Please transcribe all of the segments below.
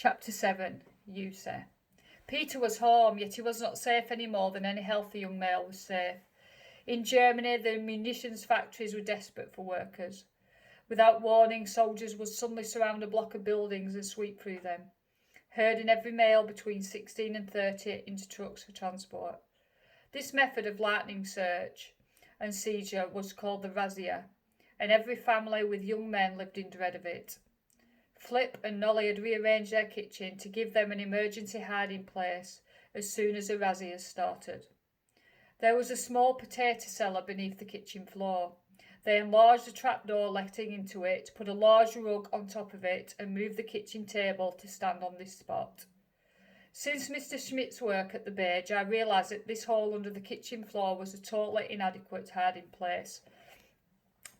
Chapter 7. Yusa. Peter was home, yet he was not safe any more than any healthy young male was safe. In Germany, the munitions factories were desperate for workers. Without warning, soldiers would suddenly surround a block of buildings and sweep through them, herding every male between 16 and 30 into trucks for transport. This method of lightning search and seizure was called the razzia, and every family with young men lived in dread of it. Flip and Nolly had rearranged their kitchen to give them an emergency hiding place as soon as the razzias started. There was a small potato cellar beneath the kitchen floor. They enlarged the trapdoor letting into it, put a large rug on top of it, and moved the kitchen table to stand on this spot. Since Mr. Schmidt's work at the Beige, I realised that this hole under the kitchen floor was a totally inadequate hiding place.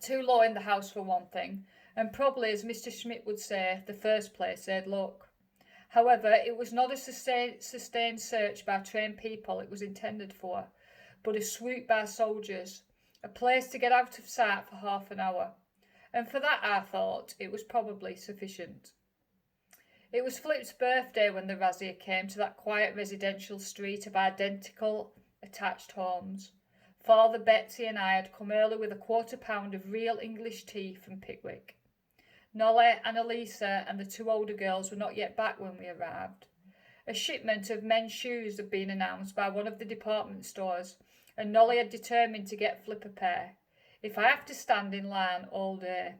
Too low in the house for one thing, and probably, as Mr. Schmidt would say, the first place they'd look. However, it was not a sustained search by trained people it was intended for, but a swoop by soldiers, a place to get out of sight for half an hour. And for that, I thought, it was probably sufficient. It was Flip's birthday when the razzia came to that quiet residential street of identical attached homes. Father, Betsy and I had come early with a £1/4 of real English tea from Pickwick. Nolly, Annalisa and the 2 older girls were not yet back when we arrived. A shipment of men's shoes had been announced by one of the department stores, and Nolly had determined to get Flip a pair, if I have to stand in line all day.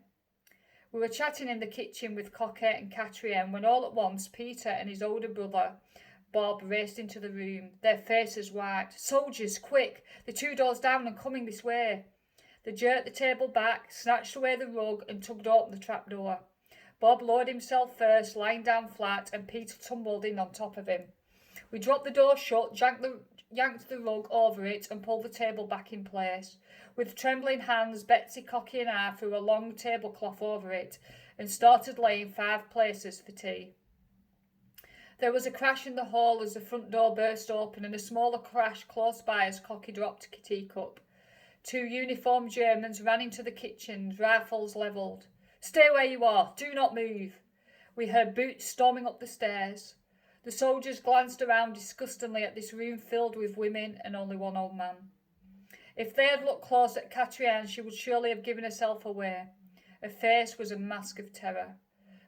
We were chatting in the kitchen with Coquette and Catrione when all at once Peter and his older brother, Bob, raced into the room, their faces white. "Soldiers, quick! They're 2 doors down and coming this way." They jerked the table back, snatched away the rug and tugged open the trapdoor. Bob lowered himself first, lying down flat, and Peter tumbled in on top of him. We dropped the door shut, yanked the rug over it and pulled the table back in place. With trembling hands, Betsy, Cocky and I threw a long tablecloth over it and started laying 5 places for tea. There was a crash in the hall as the front door burst open, and a smaller crash close by as Cocky dropped a teacup. 2 uniformed Germans ran into the kitchen, rifles levelled. "Stay where you are, do not move." We heard boots storming up the stairs. The soldiers glanced around disgustingly at this room filled with women and only one old man. If they had looked close at Catrione, she would surely have given herself away. Her face was a mask of terror.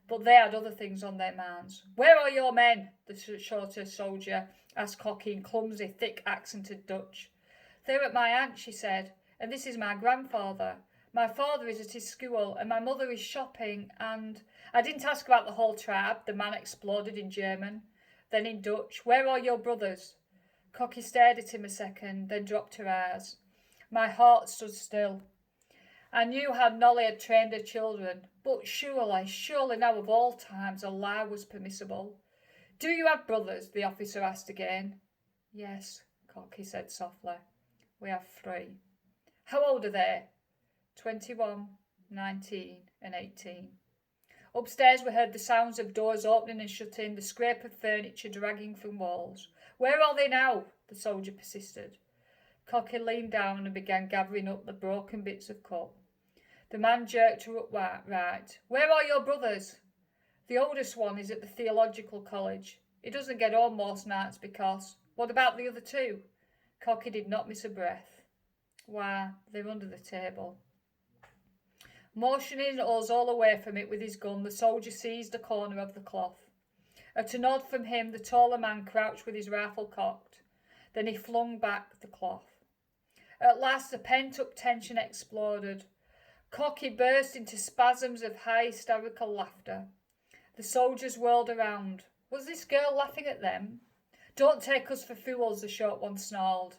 But they had other things on their minds. "Where are your men?" the shorter soldier asked Cocky in clumsy, thick accented Dutch. "They're at my aunt," she said, "and this is my grandfather. My father is at his school, and my mother is shopping, and—" "I didn't ask about the whole tribe," the man exploded in German. Then in Dutch, "Where are your brothers?" Cocky stared at him a second, then dropped her eyes. My heart stood still. I knew how Nolly had trained her children, but surely now of all times a lie was permissible. "Do you have brothers?" the officer asked again. "Yes," Cocky said softly. "We have 3. "How old are they?" 21, 19 and 18. Upstairs we heard the sounds of doors opening and shutting, the scrape of furniture dragging from walls. "Where are they now?" the soldier persisted. Cocky leaned down and began gathering up the broken bits of cup. The man jerked her upright. "Where are your brothers?" "The oldest one is at the theological college. He doesn't get home most nights because—" "What about the other 2? Cocky did not miss a breath. "Why, they're under the table." Motioning us all away from it with his gun, the soldier seized a corner of the cloth. At a nod from him, the taller man crouched with his rifle cocked. Then he flung back the cloth. At last, the pent-up tension exploded. Cocky burst into spasms of high hysterical laughter. The soldiers whirled around. Was this girl laughing at them? "Don't take us for fools," the short one snarled.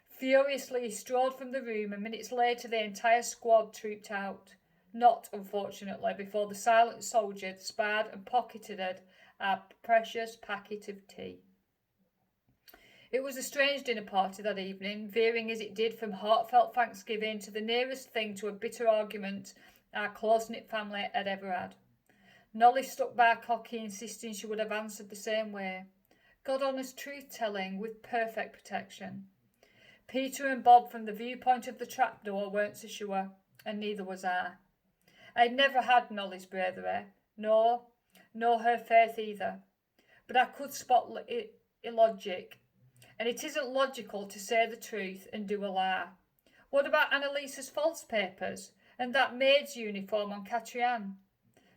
Furiously, he strode from the room, and minutes later the entire squad trooped out. Not, unfortunately, before the silent soldier had spied and pocketed our precious packet of tea. It was a strange dinner party that evening, veering as it did from heartfelt thanksgiving to the nearest thing to a bitter argument our close-knit family had ever had. Nolly stuck by Cocky, insisting she would have answered the same way. God-honest truth-telling with perfect protection. Peter and Bob, from the viewpoint of the trapdoor, weren't so sure, and neither was I. I had never had Nolly's bravery, nor nor her faith either. But I could spot illogic, and it isn't logical to say the truth and do a lie. What about Annalisa's false papers and that maid's uniform on Catrian?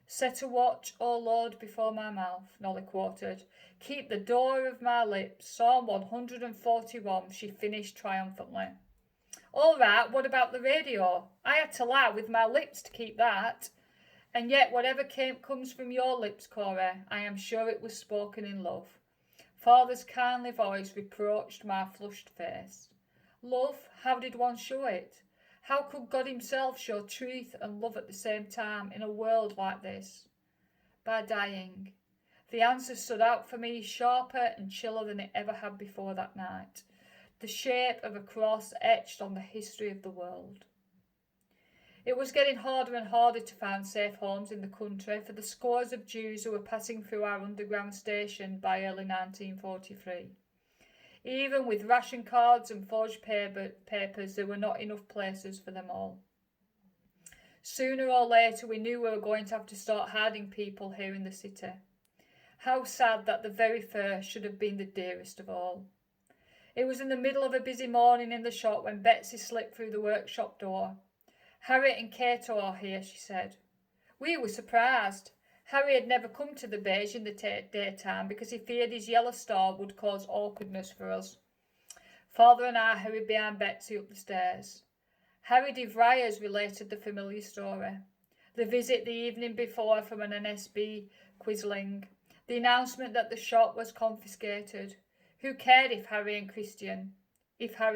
Set a watch, O Lord, before my mouth, Nolly quoted. Keep the door of my lips, Psalm 141, she finished triumphantly. All right, what about the radio? I had to lie with my lips to keep that. And yet whatever comes from your lips, Corey, I am sure it was spoken in love. Father's kindly voice reproached my flushed face. Love? How did one show it? How could God himself show truth and love at the same time in a world like this? By dying. The answer stood out for me sharper and chiller than it ever had before that night. The shape of a cross etched on the history of the world. It was getting harder and harder to find safe homes in the country for the scores of Jews who were passing through our underground station by early 1943. Even with ration cards and forged papers, there were not enough places for them all. Sooner or later, we knew we were going to have to start hiding people here in the city. How sad that the very first should have been the dearest of all. It was in the middle of a busy morning in the shop when Betsy slipped through the workshop door. Harry and Cato are here, she said. We were surprised. Harry had never come to the beige in the daytime because he feared his yellow star would cause awkwardness for us. Father and I hurried behind Betsy up the stairs. Harry de Vries related the familiar story. The visit the evening before from an NSB Quisling. The announcement that the shop was confiscated. Who cared if Harry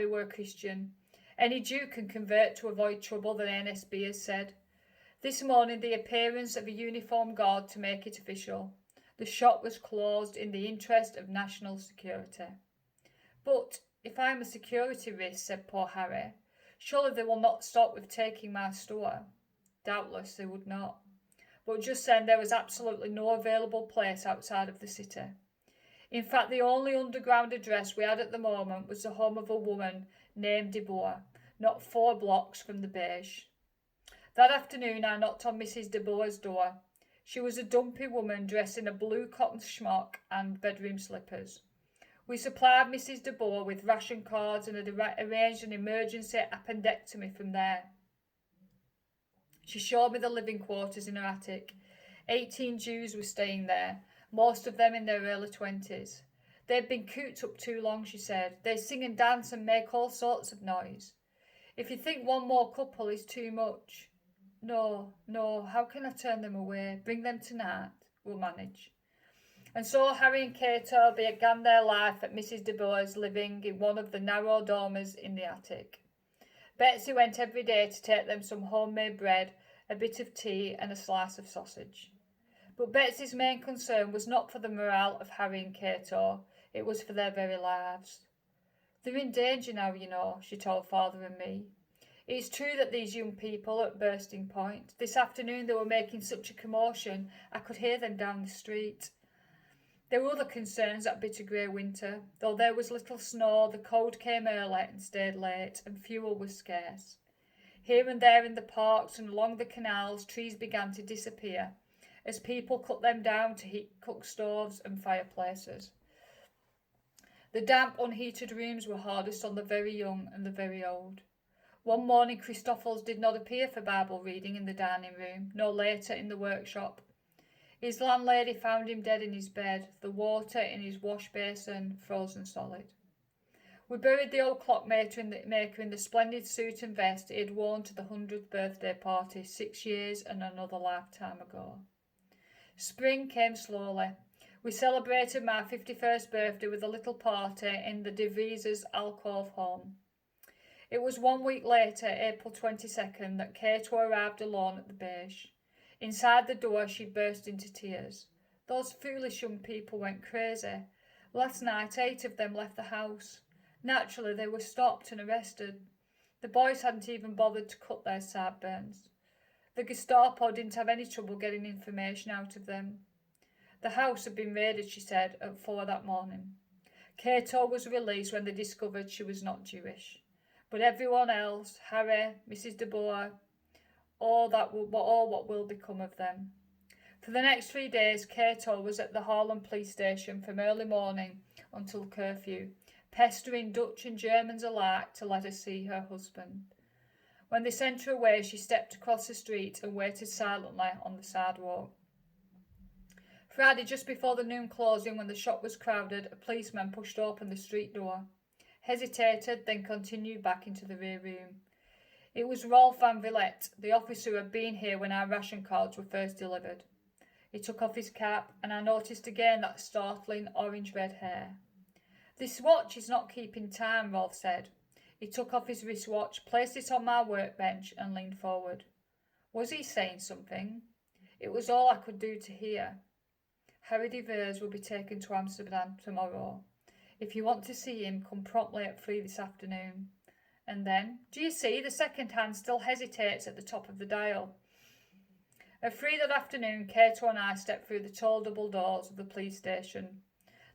were Christian? Any Jew can convert to avoid trouble, the NSB has said. This morning the appearance of a uniformed guard to make it official. The shop was closed in the interest of national security. But if I am a security risk, said poor Harry, surely they will not stop with taking my store. Doubtless they would not. But just then there was absolutely no available place outside of the city. In fact, the only underground address we had at the moment was the home of a woman named De Boer, not 4 blocks from the beige. That afternoon I knocked on Mrs. De Boer's door. She was a dumpy woman dressed in a blue cotton smock and bedroom slippers. We supplied Mrs. De Boer with ration cards and had arranged an emergency appendectomy from there. She showed me the living quarters in her attic. 18 Jews were staying there, most of them in their early 20s. They'd been cooped up too long, she said. They sing and dance and make all sorts of noise. If you think one more couple is too much. No, how can I turn them away? Bring them tonight. We'll manage. And so Harry and Cato began their life at Mrs. De Boer's, living in one of the narrow dormers in the attic. Betsy went every day to take them some homemade bread, a bit of tea and a slice of sausage. But Betsy's main concern was not for the morale of Harry and Cato, it was for their very lives. They're in danger now, you know, she told Father and me. It's true that these young people are at bursting point. This afternoon they were making such a commotion I could hear them down the street. There were other concerns that bitter grey winter. Though there was little snow, the cold came early and stayed late, and fuel was scarce. Here and there in the parks and along the canals, trees began to disappear, as people cut them down to heat cook stoves and fireplaces. The damp, unheated rooms were hardest on the very young and the very old. One morning Christoffels did not appear for Bible reading in the dining room, nor later in the workshop. His landlady found him dead in his bed, the water in his wash basin frozen solid. We buried the old clockmaker in the splendid suit and vest he had worn to the 100th birthday party 6 years and another lifetime ago. Spring came slowly. We celebrated my 51st birthday with a little party in the De Vries' alcove home. It was 1 week later, April 22nd, that Cato arrived alone at the beige. Inside the door she burst into tears. Those foolish young people went crazy. Last night 8 of them left the house. Naturally they were stopped and arrested. The boys hadn't even bothered to cut their sideburns. The Gestapo didn't have any trouble getting information out of them. The house had been raided, she said, at 4 that morning. Cato was released when they discovered she was not Jewish. But everyone else, Harry, Mrs. De Boer, all what will become of them. For the next 3 days, Cato was at the Harlem police station from early morning until curfew, pestering Dutch and Germans alike to let her see her husband. When they sent her away, she stepped across the street and waited silently on the sidewalk. Friday, just before the noon closing, when the shop was crowded, a policeman pushed open the street door, hesitated, then continued back into the rear room. It was Rolf van Villette, the officer who had been here when our ration cards were first delivered. He took off his cap, and I noticed again that startling orange-red hair. "This watch is not keeping time," Rolf said. He took off his wristwatch, placed it on my workbench, and leaned forward. Was he saying something? It was all I could do to hear. "Harry de Vries will be taken to Amsterdam tomorrow. If you want to see him, come promptly at 3 this afternoon." And then, "Do you see, the second hand still hesitates at the top of the dial." At 3 that afternoon, Cato and I stepped through the tall double doors of the police station.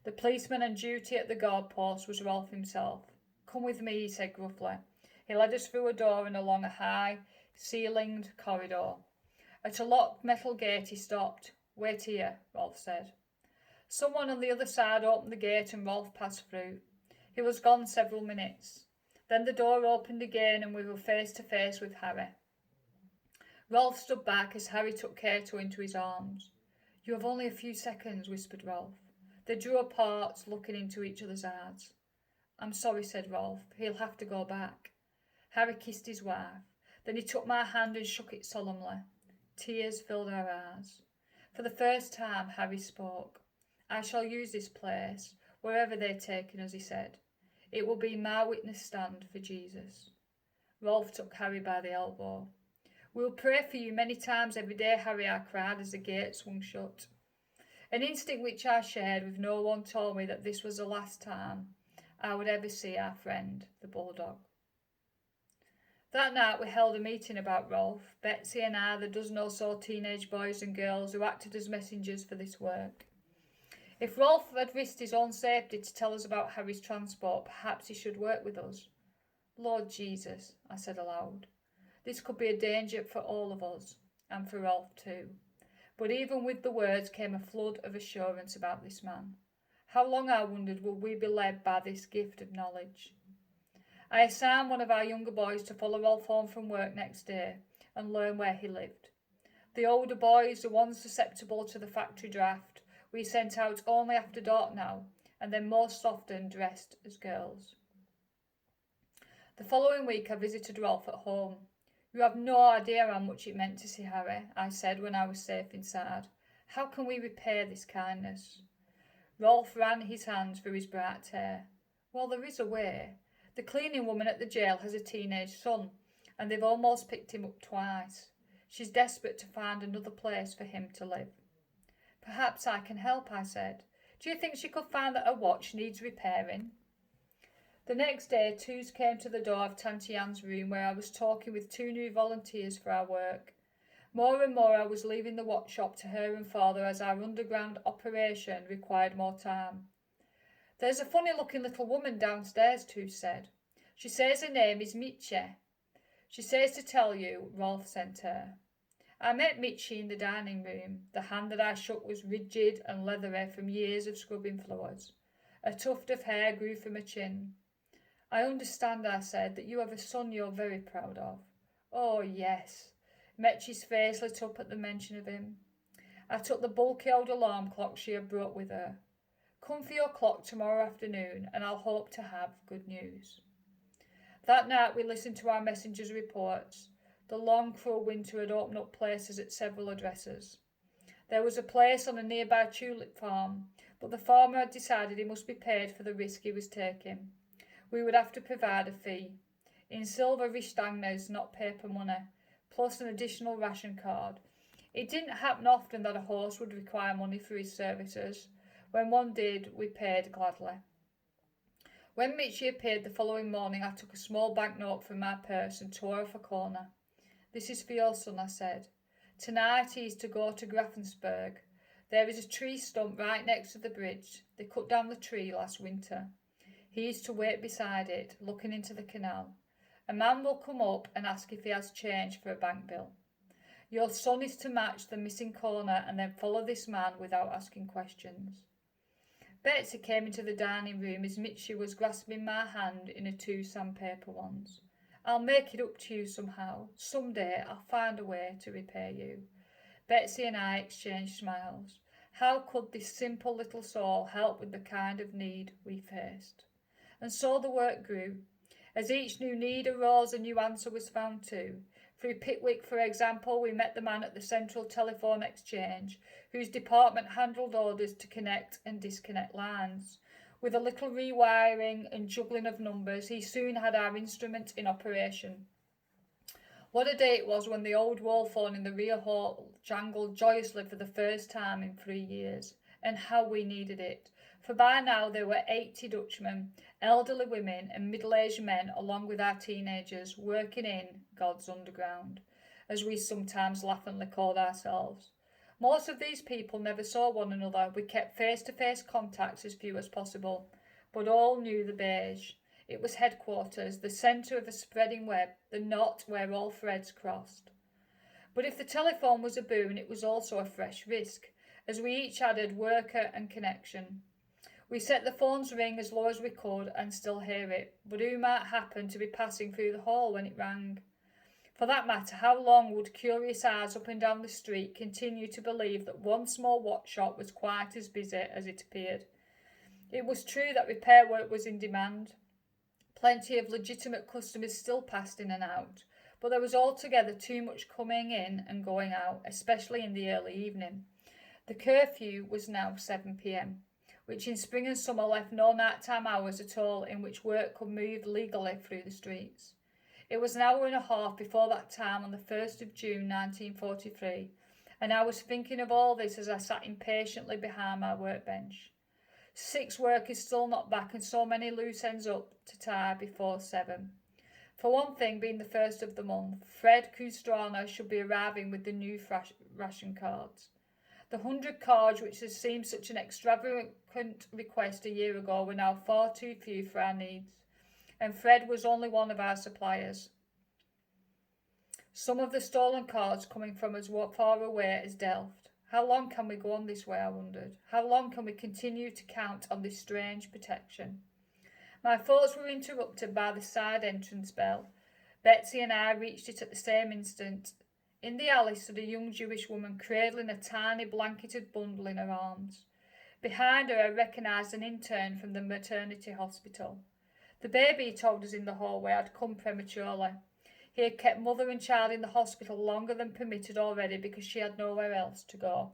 The policeman on duty at the guard post was Rolf himself. "Come with me," he said gruffly. He led us through a door and along a high, ceilinged corridor. At a locked metal gate he stopped. "Wait here," Rolf said. Someone on the other side opened the gate and Rolf passed through. He was gone several minutes. Then the door opened again and we were face to face with Harry. Rolf stood back as Harry took Cato into his arms. "You have only a few seconds," whispered Rolf. They drew apart, looking into each other's eyes. "I'm sorry," said Rolf. "He'll have to go back." Harry kissed his wife. Then he took my hand and shook it solemnly. Tears filled our eyes. For the first time, Harry spoke. "I shall use this place, wherever they're taken," as he said. "It will be my witness stand for Jesus." Rolf took Harry by the elbow. "We'll pray for you many times every day, Harry," I cried as the gate swung shut. An instinct which I shared with no one told me that this was the last time I would ever see our friend, the bulldog. That night we held a meeting about Rolf, Betsy and I, the dozen or so teenage boys and girls who acted as messengers for this work. If Rolf had risked his own safety to tell us about Harry's transport, perhaps he should work with us. "Lord Jesus," I said aloud. This could be a danger for all of us, and for Rolf too. But even with the words came a flood of assurance about this man. How long, I wondered, would we be led by this gift of knowledge? I assigned one of our younger boys to follow Rolf home from work next day and learn where he lived. The older boys, the ones susceptible to the factory draft, we sent out only after dark now, and then most often dressed as girls. The following week I visited Rolf at home. "You have no idea how much it meant to see Harry," I said when I was safe inside. "How can we repay this kindness?" Rolf ran his hands through his bright hair. "Well, there is a way. The cleaning woman at the jail has a teenage son, and they've almost picked him up twice. She's desperate to find another place for him to live." "Perhaps I can help," I said. "Do you think she could find that her watch needs repairing?" The next day, twos came to the door of Tante Anne's room where I was talking with 2 new volunteers for our work. More and more I was leaving the watch shop to her and father as our underground operation required more time. "There's a funny-looking little woman downstairs," Two said. "She says her name is Mitche. She says to tell you Rolf sent her." I met Mitche in the dining room. The hand that I shook was rigid and leathery from years of scrubbing floors. A tuft of hair grew from her chin. "I understand," I said, "that you have a son you're very proud of." "Oh, yes." Mitche's face lit up at the mention of him. I took the bulky old alarm clock she had brought with her. "Come for your clock tomorrow afternoon, and I'll hope to have good news." That night we listened to our messenger's reports. The long, cruel winter had opened up places at several addresses. There was a place on a nearby tulip farm, but the farmer had decided he must be paid for the risk he was taking. We would have to provide a fee. In silver richtangers, not paper money, plus an additional ration card. It didn't happen often that a horse would require money for his services. When one did, we paid gladly. When Mitchie appeared the following morning, I took a small banknote from my purse and tore off a corner. "This is for your son," I said. "Tonight he is to go to Grafensberg. There is a tree stump right next to the bridge. They cut down the tree last winter. He is to wait beside it, looking into the canal. A man will come up and ask if he has change for a bank bill. Your son is to match the missing corner and then follow this man without asking questions. Betsy came into the dining room as Mitchie was grasping my hand in her two sandpaper ones. I'll make it up to you somehow. Someday I'll find a way to repay you. Betsy and I exchanged smiles. How could this simple little soul help with the kind of need we faced? And so the work grew. As each new need arose, a new answer was found too. Through Pickwick, for example, we met the man at the Central Telephone Exchange, whose department handled orders to connect and disconnect lines. With a little rewiring and juggling of numbers, he soon had our instrument in operation. What a day it was when the old wall phone in the rear hall jangled joyously for the first time in 3 years, and how we needed it. For by now there were 80 Dutchmen, elderly women and middle-aged men, along with our teenagers, working in God's underground, as we sometimes laughingly called ourselves. Most of these people never saw one another. We kept face-to-face contacts as few as possible, but all knew the beige. It was headquarters, the centre of a spreading web, the knot where all threads crossed. But if the telephone was a boon, it was also a fresh risk, as we each added worker and connection. We set the phone's ring as low as we could and still hear it, but who might happen to be passing through the hall when it rang? For that matter, how long would curious eyes up and down the street continue to believe that one small watch shop was quite as busy as it appeared? It was true that repair work was in demand. Plenty of legitimate customers still passed in and out, but there was altogether too much coming in and going out, especially in the early evening. The curfew was now 7 p.m, which in spring and summer left no nighttime hours at all in which work could move legally through the streets. It was an hour and a half before that time on the 1st of June 1943, and I was thinking of all this as I sat impatiently behind my workbench. 6 workers still not back and so many loose ends up to tie before 7. For one thing, being the 1st of the month, Fred Kustrana should be arriving with the new ration cards. The 100 cards which had seemed such an extravagant request a year ago were now far too few for our needs, and Fred was only one of our suppliers. Some of the stolen cards coming from as far away as Delft. How long can we go on this way, I wondered. How long can we continue to count on this strange protection? My thoughts were interrupted by the side entrance bell. Betsy and I reached it at the same instant. In the alley stood a young Jewish woman cradling a tiny blanketed bundle in her arms. Behind her I recognised an intern from the maternity hospital. The baby, he told us in the hallway, had come prematurely. He had kept mother and child in the hospital longer than permitted already because she had nowhere else to go.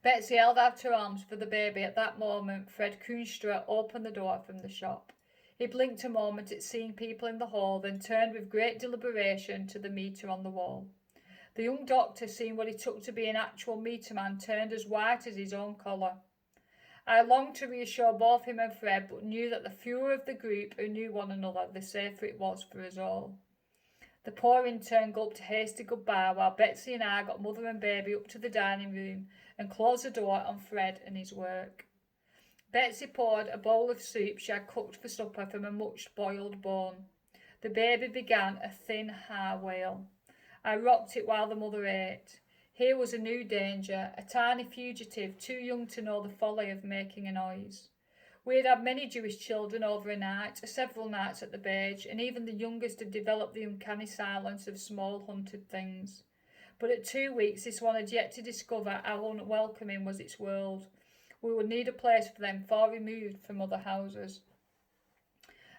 Betsy held out her arms for the baby. At that moment, Fred Kunstra opened the door from the shop. He blinked a moment at seeing people in the hall, then turned with great deliberation to the meter on the wall. The young doctor, seeing what he took to be an actual meter man, turned as white as his own collar. I longed to reassure both him and Fred, but knew that the fewer of the group who knew one another, the safer it was for us all. The poor intern gulped a hasty goodbye while Betsy and I got mother and baby up to the dining room and closed the door on Fred and his work. Betsy poured a bowl of soup she had cooked for supper from a much boiled bone. The baby began a thin, high wail. I rocked it while the mother ate. Here was a new danger, a tiny fugitive too young to know the folly of making a noise. We had many Jewish children over a night, several nights at the Beige, and even the youngest had developed the uncanny silence of small hunted things. But at 2 weeks this one had yet to discover how unwelcoming was its world. We would need a place for them far removed from other houses.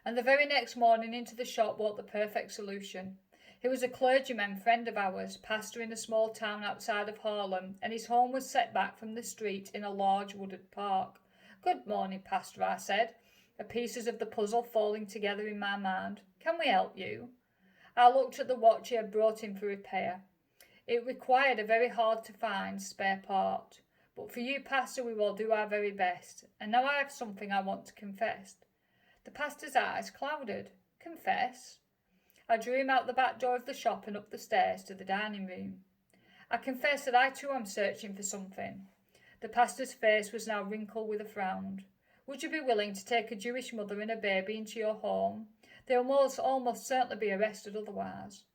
And the very next morning into the shop walked the perfect solution. He was a clergyman friend of ours, pastor in a small town outside of Haarlem, and his home was set back from the street in a large wooded park. "Good morning, Pastor," I said, the pieces of the puzzle falling together in my mind. "Can we help you?" I looked at the watch he had brought in for repair. It required a very hard-to-find spare part. "But for you, Pastor, we will do our very best. And now I have something I want to confess." The pastor's eyes clouded. "Confess?" I drew him out the back door of the shop and up the stairs to the dining room. "I confess that I too am searching for something." The pastor's face was now wrinkled with a frown. "Would you be willing to take a Jewish mother and a baby into your home? They will almost certainly be arrested otherwise."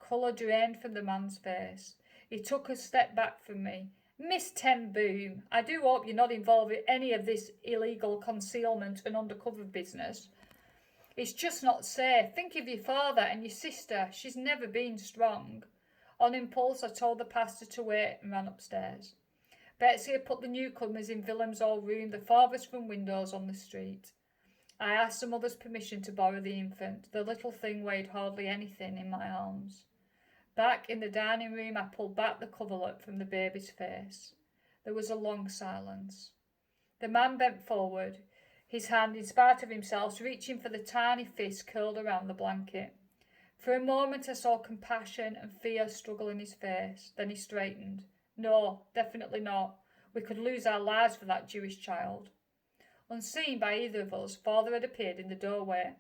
Colour drained from the man's face. He took a step back from me. Miss Ten Boom, I do hope you're not involved in any of this illegal concealment and undercover business. It's just not safe. Think of your father and your sister. She's never been strong. On impulse, I told the pastor to wait and ran upstairs. Betsy had put the newcomers in Willem's old room, the farthest from windows on the street. I asked the mother's permission to borrow the infant. The little thing weighed hardly anything in my arms. Back in the dining room, I pulled back the coverlet from the baby's face. There was a long silence. The man bent forward, his hand, in spite of himself, reaching for the tiny fist curled around the blanket. For a moment I saw compassion and fear struggle in his face. Then he straightened. No, definitely not. We could lose our lives for that Jewish child. Unseen by either of us, Father had appeared in the doorway.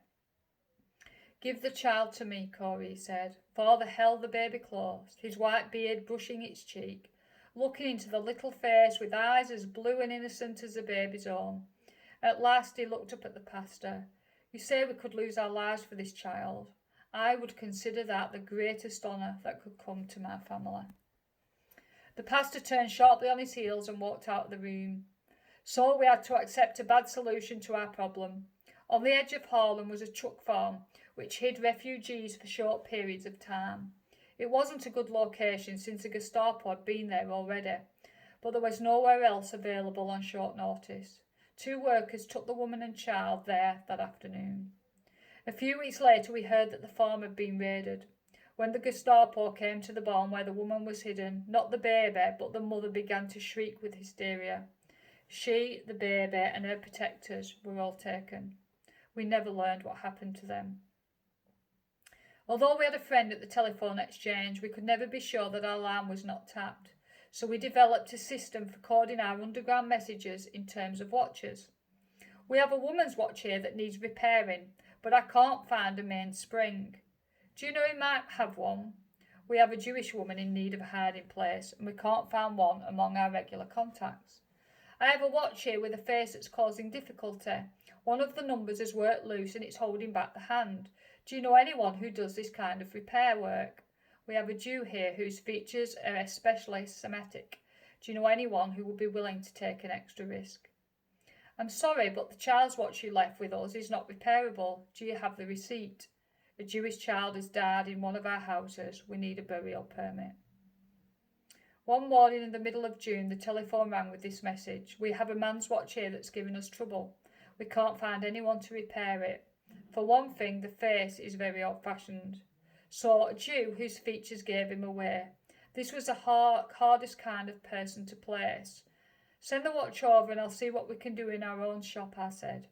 Give the child to me, Corey said. Father held the baby close, his white beard brushing its cheek, looking into the little face with eyes as blue and innocent as a baby's own. At last he looked up at the pastor. You say we could lose our lives for this child. I would consider that the greatest honour that could come to my family. The pastor turned sharply on his heels and walked out of the room. So we had to accept a bad solution to our problem. On the edge of Harlem was a truck farm, which hid refugees for short periods of time. It wasn't a good location since the Gestapo had been there already, but there was nowhere else available on short notice. 2 workers took the woman and child there that afternoon. A few weeks later we heard that the farm had been raided. When the Gestapo came to the barn where the woman was hidden, not the baby but the mother began to shriek with hysteria. She, the baby and her protectors were all taken. We never learned what happened to them. Although we had a friend at the telephone exchange, we could never be sure that our line was not tapped, so we developed a system for coding our underground messages in terms of watches. We have a woman's watch here that needs repairing, but I can't find a main spring. Do you know who might have one? We have a Jewish woman in need of a hiding place, and we can't find one among our regular contacts. I have a watch here with a face that's causing difficulty. One of the numbers has worked loose and it's holding back the hand. Do you know anyone who does this kind of repair work? We have a Jew here whose features are especially Semitic. Do you know anyone who would be willing to take an extra risk? I'm sorry, but the child's watch you left with us is not repairable. Do you have the receipt? A Jewish child has died in one of our houses. We need a burial permit. One morning in the middle of June, the telephone rang with this message. We have a man's watch here that's given us trouble. We can't find anyone to repair it. For one thing, the face is very old-fashioned. So a Jew whose features gave him away. This was the hardest kind of person to place. Send the watch over and I'll see what we can do in our own shop, I said.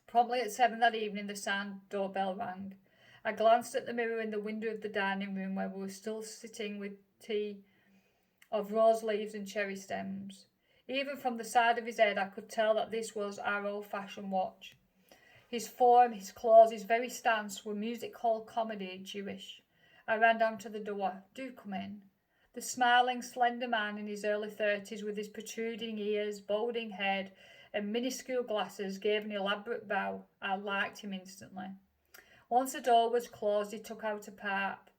Promptly at 7 that evening, the sound doorbell rang. I glanced at the mirror in the window of the dining room where we were still sitting with tea of rose leaves and cherry stems. Even from the side of his head I could tell that this was our old-fashioned watch. His form, his clothes, his very stance were music hall comedy Jewish. I ran down to the door. Do come in. The smiling, slender man in his early 30s with his protruding ears, balding head and minuscule glasses gave an elaborate bow. I liked him instantly. Once the door was closed, he took out a pipe.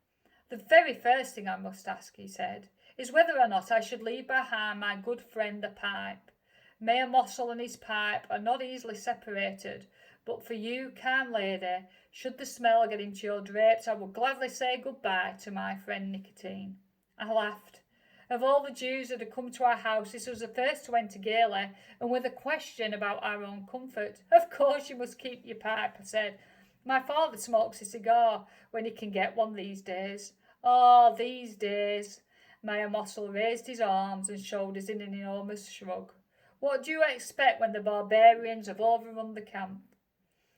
The very first thing I must ask, he said, is whether or not I should leave behind my good friend the pipe. Mayor Mossel and his pipe are not easily separated, but for you, kind lady, should the smell get into your drapes, I would gladly say goodbye to my friend Nicotine. I laughed. Of all the Jews that had come to our house, this was the first to enter gaily, and with a question about our own comfort. Of course you must keep your pipe, I said. My father smokes a cigar when he can get one these days. Oh, these days. Mayor Mossel raised his arms and shoulders in an enormous shrug. What do you expect when the barbarians have overrun the camp?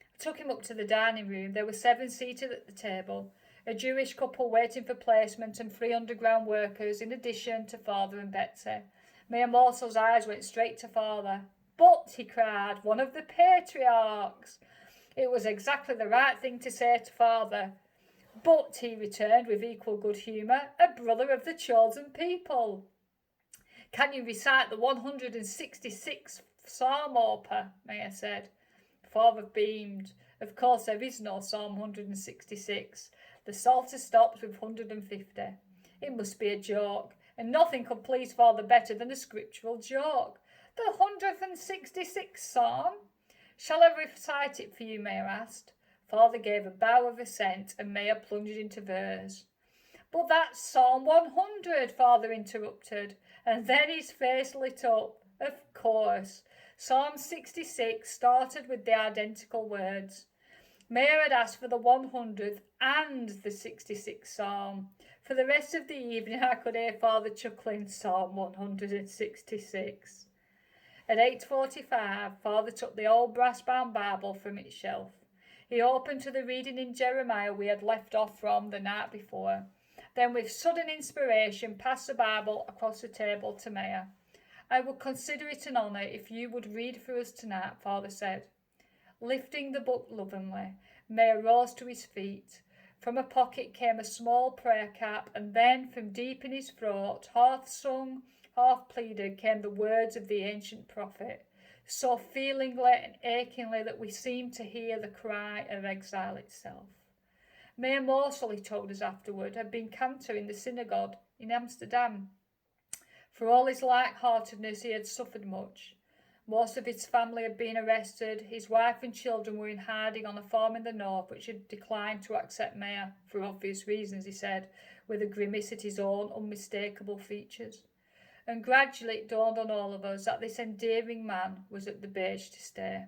I took him up to the dining room. There were 7 seated at the table, a Jewish couple waiting for placement and 3 underground workers, in addition to Father and Betsy. Mayor Morsel's eyes went straight to Father. But, he cried, one of the patriarchs. It was exactly the right thing to say to Father. But, he returned with equal good humour, a brother of the chosen people. Can you recite the 166th Psalm, Opa? Mayor said. Father beamed. Of course there is no Psalm 166. The Salter stopped with 150. It must be a joke, and nothing could please father better than a scriptural joke. The 166th Psalm? Shall I recite it for you, Mayor asked. Father gave a bow of assent, and Mayor plunged into verse. But that's Psalm 100, Father interrupted, and then his face lit up. Of course. Psalm 66 started with the identical words. Mayor had asked for the 100th and the 66th Psalm. For the rest of the evening I could hear Father chuckling Psalm 166. At 8:45, Father took the old brass-bound Bible from its shelf. He opened to the reading in Jeremiah we had left off from the night before. Then with sudden inspiration passed the Bible across the table to Mayor. I would consider it an honour if you would read for us tonight, Father said. Lifting the book lovingly, Mayor rose to his feet. From a pocket came a small prayer cap, and then from deep in his throat, half sung, half pleaded, came the words of the ancient prophet, so feelingly and achingly that we seemed to hear the cry of exile itself. Mayor Morsel, he told us afterward, had been cantor in the synagogue in Amsterdam. For all his light-heartedness, he had suffered much. Most of his family had been arrested. His wife and children were in hiding on a farm in the north, which had declined to accept Mayor, for obvious reasons, he said, with a grimace at his own unmistakable features. And gradually it dawned on all of us that this endearing man was at the Beige to stay.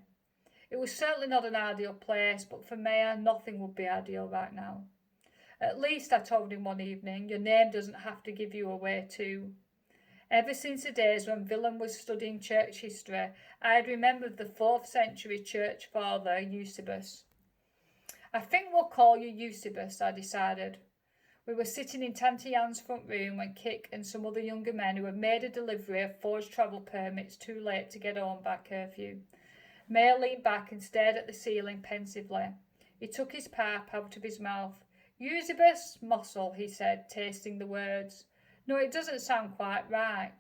It was certainly not an ideal place, but for Mayor, nothing would be ideal right now. At least, I told him one evening, your name doesn't have to give you away too. Ever since the days when Willem was studying church history, I had remembered the 4th century church father, Eusebius. I think we'll call you Eusebius, I decided. We were sitting in Tanty Ann's front room when Kik and some other younger men who had made a delivery of forged travel permits too late to get home by curfew. Mayor leaned back and stared at the ceiling pensively. He took his pipe out of his mouth. Eusebius Mossel, he said, tasting the words. No, it doesn't sound quite right.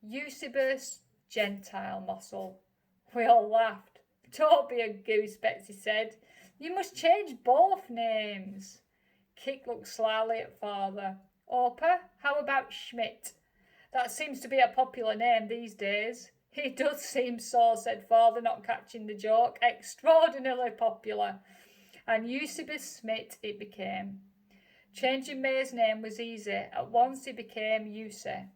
Eusebius Gentile Mossel. We all laughed. Don't be a goose, Betsy said. You must change both names. Kik looked slyly at Father. Opa, how about Schmidt? That seems to be a popular name these days. It does seem so, said Father, not catching the joke. Extraordinarily popular. And Eusebius Schmidt it became. Changing Mayor's name was easy. At once he became Eusie.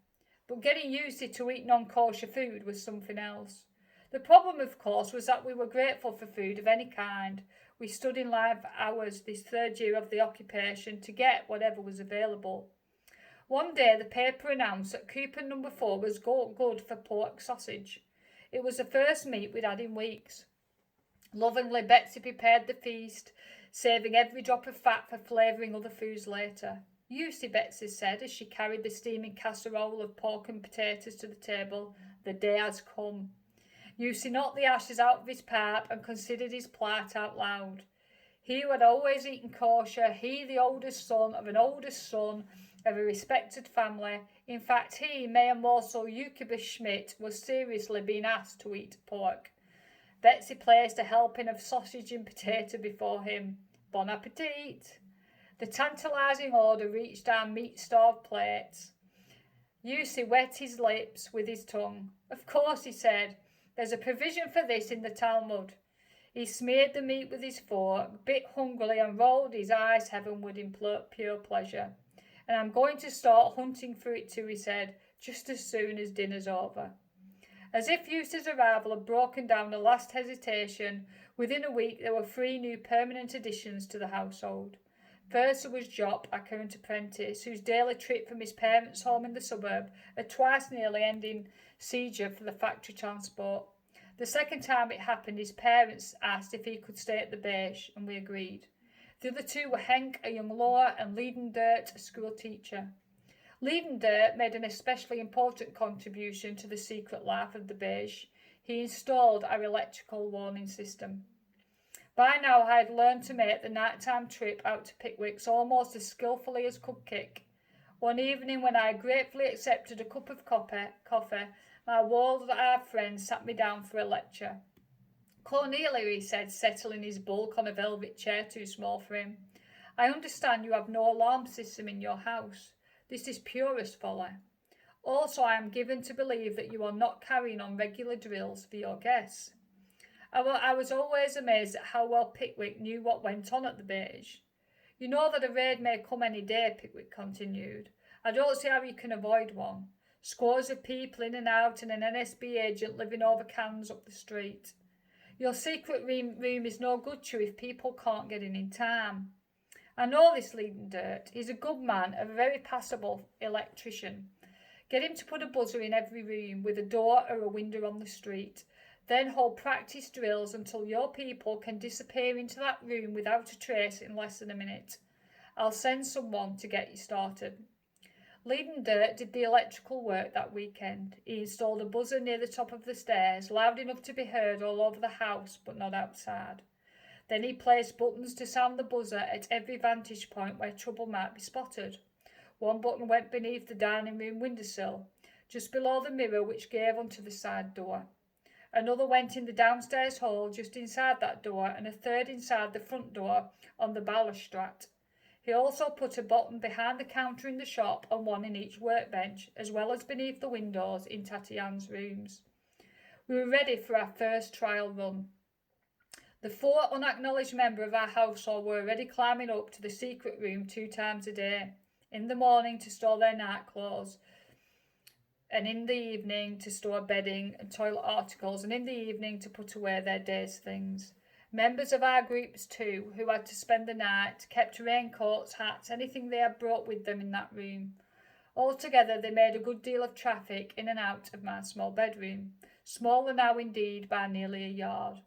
But getting Eusie to eat non-kosher food was something else. The problem, of course, was that we were grateful for food of any kind. We stood in line for hours this 3rd year of the occupation to get whatever was available. One day the paper announced that coupon number 4 was good for pork sausage. It was the first meat we'd had in weeks. Lovingly, Betsy prepared the feast, saving every drop of fat for flavouring other foods later. You see, Betsy said as she carried the steaming casserole of pork and potatoes to the table, the day has come. Eusie knocked the ashes out of his pipe and considered his plight out loud. He who had always eaten kosher, he the oldest son of an oldest son of a respected family, in fact he, Mayor Morsel Eusebius Schmidt, was seriously being asked to eat pork. Betsy placed a helping of sausage and potato before him. Bon appetit! The tantalising order reached our meat-starved plates. Eusie wet his lips with his tongue. Of course, he said, there's a provision for this in the Talmud. He smeared the meat with his fork, bit hungrily and rolled his eyes heavenward in pure pleasure. And I'm going to start hunting for it too, he said, just as soon as dinner's over. As if Eusie's arrival had broken down the last hesitation, within a week there were 3 new permanent additions to the household. First there was Job, our current apprentice, whose daily trip from his parents' home in the suburb had twice nearly ended in seizure for the factory transport. The second time it happened, his parents asked if he could stay at the Beige, and we agreed. The other 2 were Henk, a young lawyer, and Liedendert, a school teacher. Liedendert made an especially important contribution to the secret life of the Beige. He installed our electrical warning system. By now I had learned to make the nighttime trip out to Pickwick's almost as skillfully as could Kik. One evening when I gratefully accepted a cup of coffee, my wall-eyed friend sat me down for a lecture. Cornelia, he said, settling his bulk on a velvet chair too small for him. I understand you have no alarm system in your house. This is purest folly. Also, I am given to believe that you are not carrying on regular drills for your guests. I was always amazed at how well Pickwick knew what went on at the beige. You know that a raid may come any day, Pickwick continued. I don't see how you can avoid one. Scores of people in and out and an NSB agent living over cans up the street. Your secret room is no good to you if people can't get in time. I know this Leading Dirt. He's a good man, a very passable electrician. Get him to put a buzzer in every room with a door or a window on the street. Then hold practice drills until your people can disappear into that room without a trace in less than a minute. I'll send someone to get you started. Leading Dirt did the electrical work that weekend. He installed a buzzer near the top of the stairs, loud enough to be heard all over the house but not outside. Then he placed buttons to sound the buzzer at every vantage point where trouble might be spotted. One button went beneath the dining room windowsill, just below the mirror which gave onto the side door. Another went in the downstairs hall just inside that door, and a third inside the front door on the balustrade. He also put a button behind the counter in the shop and one in each workbench, as well as beneath the windows in Tatiana's rooms. We were ready for our first trial run. The 4 unacknowledged members of our household were already climbing up to the secret room 2 times a day, in the morning to store their night clothes, and in the evening to store bedding and toilet articles, and in the evening to put away their day's things. Members of our groups too, who had to spend the night, kept raincoats, hats, anything they had brought with them in that room. Altogether they made a good deal of traffic in and out of my small bedroom, smaller now indeed by nearly a yard.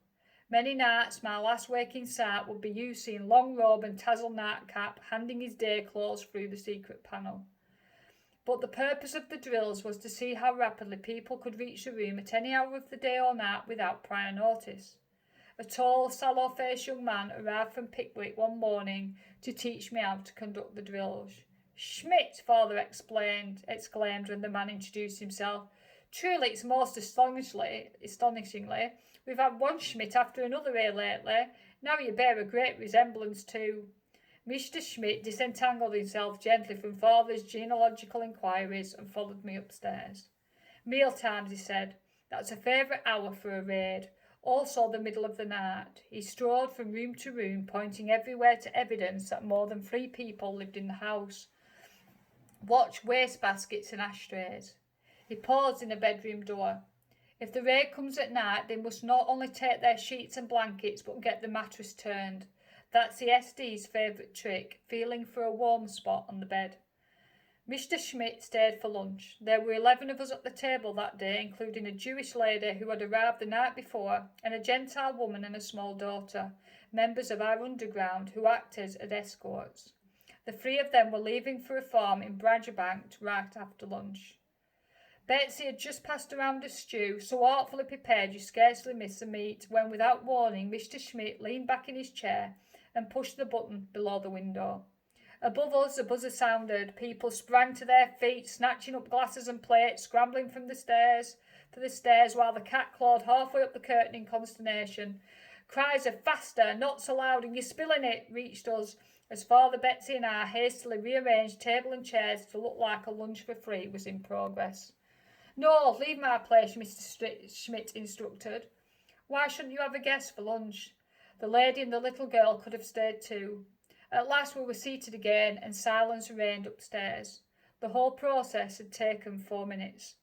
Many nights my last waking sight would be you seeing long robe and tassel nightcap handing his day clothes through the secret panel. But the purpose of the drills was to see how rapidly people could reach the room at any hour of the day or night without prior notice. A tall, sallow-faced young man arrived from Pickwick one morning to teach me how to conduct the drills. "Schmidt," father exclaimed when the man introduced himself. "Truly, it's most astonishingly, we've had one Schmidt after another here lately. Now you bear a great resemblance to—" Mr. Schmidt disentangled himself gently from father's genealogical inquiries and followed me upstairs. "Meal times," he said. "That's a favourite hour for a raid. Also the middle of the night." He strode from room to room, pointing everywhere to evidence that more than 3 people lived in the house. "Watch wastebaskets and ashtrays." He paused in a bedroom door. "If the raid comes at night, they must not only take their sheets and blankets, but get the mattress turned. That's the SD's favourite trick, feeling for a warm spot on the bed." Mr. Schmidt stayed for lunch. There were 11 of us at the table that day, including a Jewish lady who had arrived the night before, and a Gentile woman and a small daughter, members of our underground, who acted as escorts. The 3 of them were leaving for a farm in Bradgerbank right after lunch. Betsy had just passed around a stew, so artfully prepared you scarcely miss the meat, when without warning Mr. Schmidt leaned back in his chair and pushed the button below the window. Above us, a buzzer sounded. People sprang to their feet, snatching up glasses and plates, scrambling for the stairs, while the cat clawed halfway up the curtain in consternation. Cries of "Faster! Not so loud, and you're spilling it!" reached us as Father, Betsy and I hastily rearranged table and chairs to look like a lunch for 3 was in progress. "No, leave my place," Mr. Schmidt instructed. "Why shouldn't you have a guest for lunch?" The lady and the little girl could have stayed too. At last we were seated again, and silence reigned upstairs. The whole process had taken 4 minutes.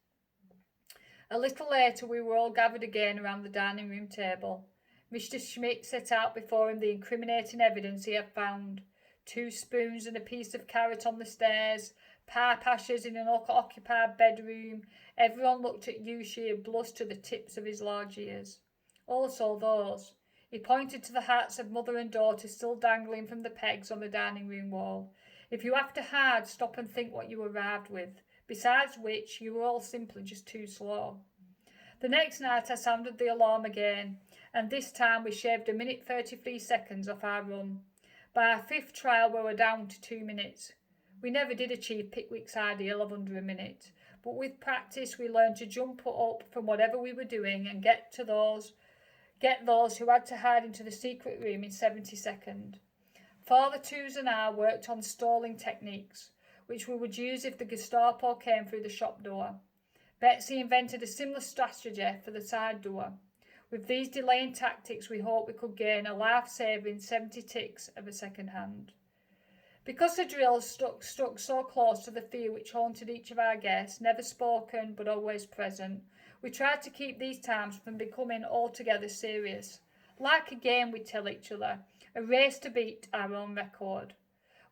A little later we were all gathered again around the dining room table. Mr. Schmidt set out before him the incriminating evidence he had found. 2 spoons and a piece of carrot on the stairs, pipe ashes in an occupied bedroom. Everyone looked at Yushi and blushed to the tips of his large ears. Also those. He pointed to the hats of mother and daughter still dangling from the pegs on the dining room wall. "If you have to hide, stop and think what you arrived with. Besides which, you were all simply just too slow." The next night I sounded the alarm again, and this time we shaved 1 minute 33 seconds off our run. By our 5th trial we were down to 2 minutes. We never did achieve Pickwick's ideal of under a minute, but with practice we learned to jump up from whatever we were doing and get those who had to hide into the secret room in 70 seconds. Father Twos and I worked on stalling techniques, which we would use if the Gestapo came through the shop door. Betsy invented a similar strategy for the side door. With these delaying tactics, we hoped we could gain a life-saving 70 ticks of a second hand. Because the drill stuck so close to the fear which haunted each of our guests, never spoken but always present, we tried to keep these times from becoming altogether serious. Like a game, we'd tell each other, a race to beat our own record.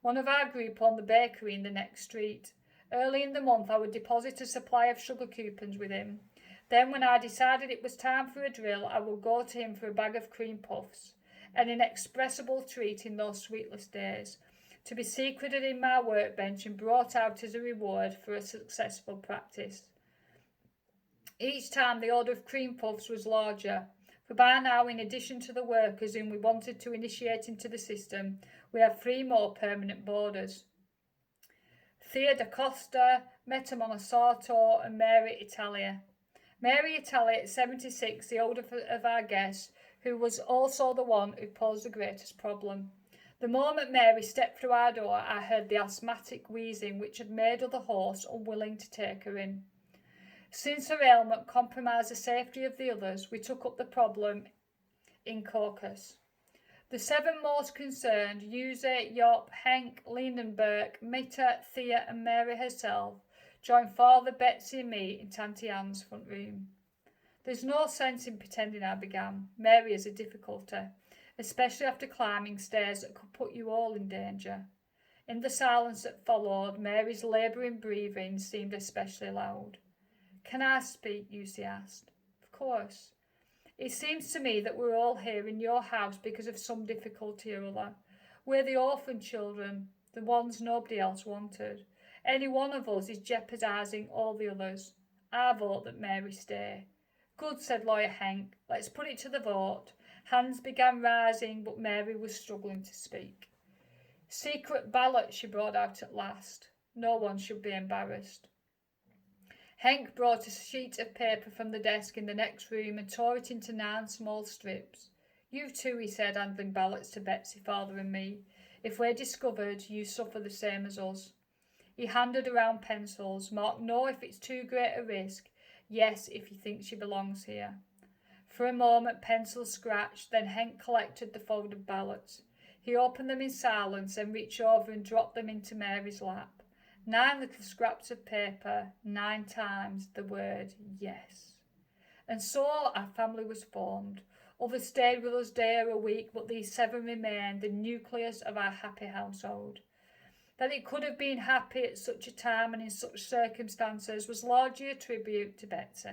One of our group owned the bakery in the next street. Early in the month, I would deposit a supply of sugar coupons with him. Then, when I decided it was time for a drill, I would go to him for a bag of cream puffs, an inexpressible treat in those sweetless days, to be secreted in my workbench and brought out as a reward for a successful practice. Each time the order of cream puffs was larger, for by now, in addition to the workers whom we wanted to initiate into the system, we have 3 more permanent boarders. Thea da Costa, Meta Monosato and Mary Italia. Mary Italia, at 76, the older of our guests, who was also the one who posed the greatest problem. The moment Mary stepped through our door, I heard the asthmatic wheezing which had made other hosts unwilling to take her in. Since her ailment compromised the safety of the others, we took up the problem in caucus. The 7 most concerned, Yuze, Yop, Henk, Lindenberg, Mita, Thea and Mary herself, joined Father, Betsy and me in Tanti Anne's front room. There's no sense in pretending I began. Mary is a difficulty, especially after climbing stairs that could put you all in danger. In the silence that followed, Mary's labouring breathing seemed especially loud. Can I speak? Yusi asked. Of course. It seems to me that we're all here in your house because of some difficulty or other. We're the orphan children, the ones nobody else wanted. Any one of us is jeopardising all the others. I vote that Mary stay. Good, said Lawyer Henk. Let's put it to the vote. Hands began rising, but Mary was struggling to speak. Secret ballot, she brought out at last. No one should be embarrassed. Henk brought a sheet of paper from the desk in the next room and tore it into 9 small strips. You too, he said, handing ballots to Betsy, Father and me. If we're discovered, you suffer the same as us. He handed around pencils, marked no if it's too great a risk, yes if you think she belongs here. For a moment pencils scratched, then Henk collected the folded ballots. He opened them in silence and reached over and dropped them into Mary's lap. 9 little scraps of paper, 9 times the word yes. And so our family was formed. Others stayed with us day or a week, but these 7 remained the nucleus of our happy household. That it could have been happy at such a time and in such circumstances was largely a tribute to Betsy.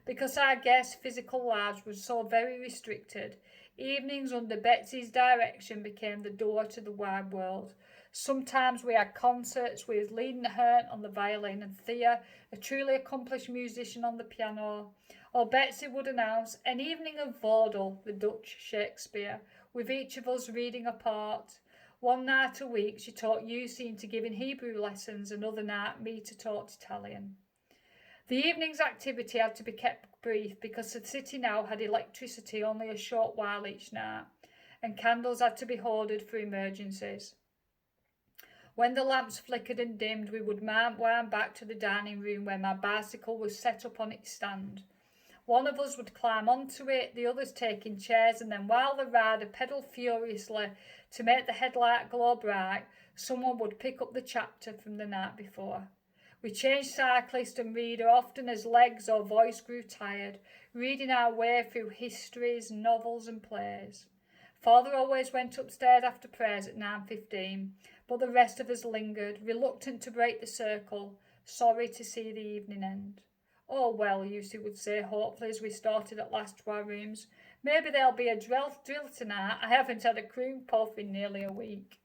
Because our guests' physical lives were so very restricted, evenings under Betsy's direction became the door to the wide world. Sometimes we had concerts with Lena Hearn on the violin and Thea, a truly accomplished musician, on the piano. Or Betsy would announce an evening of vaudeville, the Dutch Shakespeare, with each of us reading a part. One night a week she taught Yusi into giving Hebrew lessons, another night me to taught Italian. The evening's activity had to be kept brief because the city now had electricity only a short while each night, and candles had to be hoarded for emergencies. When the lamps flickered and dimmed, we would wind back to the dining room where my bicycle was set up on its stand. One of us would climb onto it, the others taking chairs, and then while the rider pedalled furiously to make the headlight glow bright, someone would pick up the chapter from the night before. We changed cyclist and reader often as legs or voice grew tired, reading our way through histories, novels and plays. Father always went upstairs after prayers at 9:15, but the rest of us lingered, reluctant to break the circle, sorry to see the evening end. Oh well, Yusi would say hopefully as we started at last to our rooms, maybe there'll be a drill tonight. I haven't had a cream puff in nearly a week.